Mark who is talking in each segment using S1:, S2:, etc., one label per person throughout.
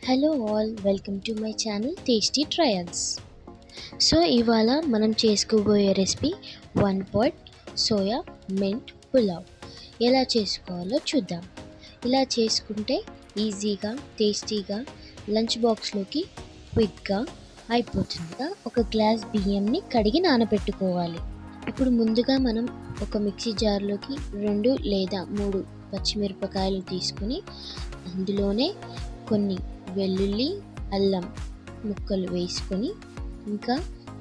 S1: Hello all, welcome to my channel tasty trials. So ఇవాళ మనం చేసుకోబోయే recipe 1 pot soya mint pulao. ఎలా చేసుకోవాలో చూద్దాం. ఇలా చేసుకుంటే ఈజీగా టేస్టీగా లంచ్ బాక్స్లోకి క్విక్గా అయిపోతుందిగా. ఒక గ్లాస్ బియ్యంని కడిగి నానబెట్టుకోవాలి. ఇప్పుడు ముందుగా మనం ఒక మిక్సీ జార్లోకి 2 లేదా 3 పచ్చిమిరపకాయలు తీసుకుని అందులోనే కొన్ని వెల్లుల్లి అల్లం ముక్కలు వేసుకొని ఇంకా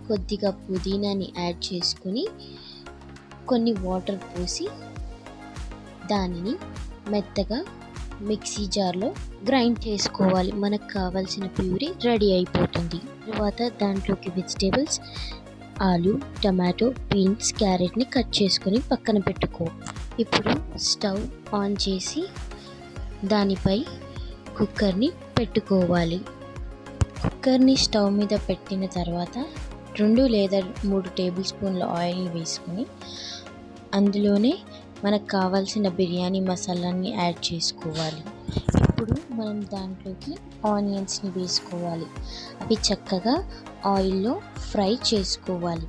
S1: కొద్దిగా పుదీనాని యాడ్ చేసుకొని కొన్ని వాటర్ పోసి దానిని మెత్తగా మిక్సీ జార్లో గ్రైండ్ చేసుకోవాలి. మనకు కావాల్సిన ప్యూరీ రెడీ అయిపోతుంది. తర్వాత దాంట్లోకి వెజిటేబుల్స్ ఆలు, టమాటో, బీన్స్, క్యారెట్ని కట్ చేసుకొని పక్కన పెట్టుకో. ఇప్పుడు స్టవ్ ఆన్ చేసి దానిపై కుక్కర్ని పెట్టుకోవాలి. కుక్కర్ని స్టవ్ మీద పెట్టిన తర్వాత 2 లేదా 3 టేబుల్ స్పూన్ల ఆయిల్ వేసుకొని అందులోనే మనకు కావాల్సిన బిర్యానీ మసాలాని యాడ్ చేసుకోవాలి. ఇప్పుడు మనం దాంట్లోకి ఆనియన్స్ని వేసుకోవాలి. అవి చక్కగా ఆయిల్లో ఫ్రై చేసుకోవాలి.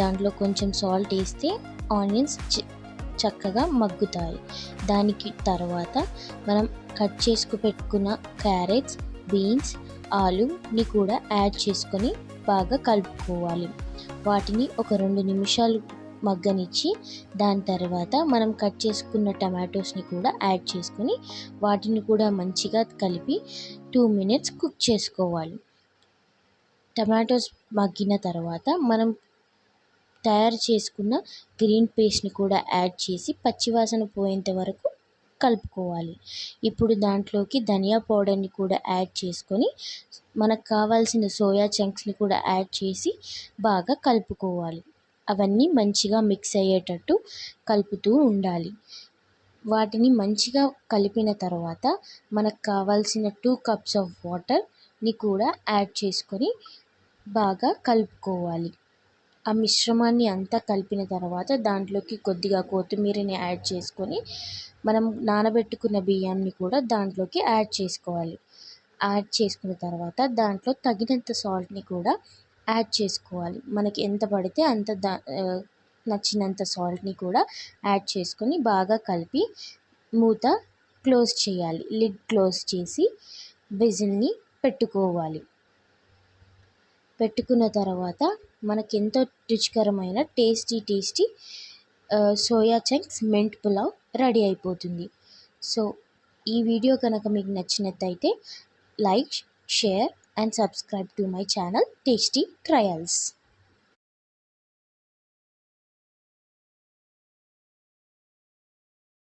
S1: దాంట్లో కొంచెం సాల్ట్ వేస్తే ఆనియన్స్ చక్కగా మగ్గుతాయి. దానికి తర్వాత మనం కట్ చేసుకు పెట్టుకున్న క్యారెట్స్, బీన్స్, ఆలుని కూడా యాడ్ చేసుకొని బాగా కలుపుకోవాలి. వాటిని ఒక 2 నిమిషాలు మగ్గనిచ్చి దాని తర్వాత మనం కట్ చేసుకున్న టమాటోస్ని కూడా యాడ్ చేసుకొని వాటిని కూడా మంచిగా కలిపి 2 minutes కుక్ చేసుకోవాలి. టమాటోస్ మగ్గిన తర్వాత మనం తయారు చేసుకున్న గ్రీన్ పేస్ట్ని కూడా యాడ్ చేసి పచ్చివాసన పోయేంత వరకు కలుపుకోవాలి. ఇప్పుడు దాంట్లోకి ధనియా పౌడర్ని కూడా యాడ్ చేసుకొని మనకు కావాల్సిన సోయా చంక్స్ని కూడా యాడ్ చేసి బాగా కలుపుకోవాలి. అవన్నీ మంచిగా మిక్స్ అయ్యేటట్టు కలుపుతూ ఉండాలి. వాటిని మంచిగా కలిపిన తర్వాత మనకు కావాల్సిన 2 cups ఆఫ్ వాటర్ని కూడా యాడ్ చేసుకొని బాగా కలుపుకోవాలి. ఆ మిశ్రమాన్ని అంతా కలిపిన తర్వాత దాంట్లోకి కొద్దిగా కొత్తిమీరని యాడ్ చేసుకొని మనం నానబెట్టుకున్న బియ్యాన్ని కూడా దాంట్లోకి యాడ్ చేసుకోవాలి. యాడ్ చేసుకున్న తర్వాత దాంట్లో తగినంత సాల్ట్ని కూడా యాడ్ చేసుకోవాలి. మనకి ఎంత పడితే అంత నచ్చినంత సాల్ట్ని కూడా యాడ్ చేసుకొని బాగా కలిపి మూత క్లోజ్ చేయాలి. లిడ్ క్లోజ్ చేసి విజిల్ని పెట్టుకోవాలి. పెట్టుకున్న తర్వాత మనకెంతో రుచికరమైన tasty soya chunks mint pulao ready అయిపోతుంది. సో ఈ వీడియో కనుక మీకు నచ్చినట్టయితే like, share and subscribe to my channel tasty trials.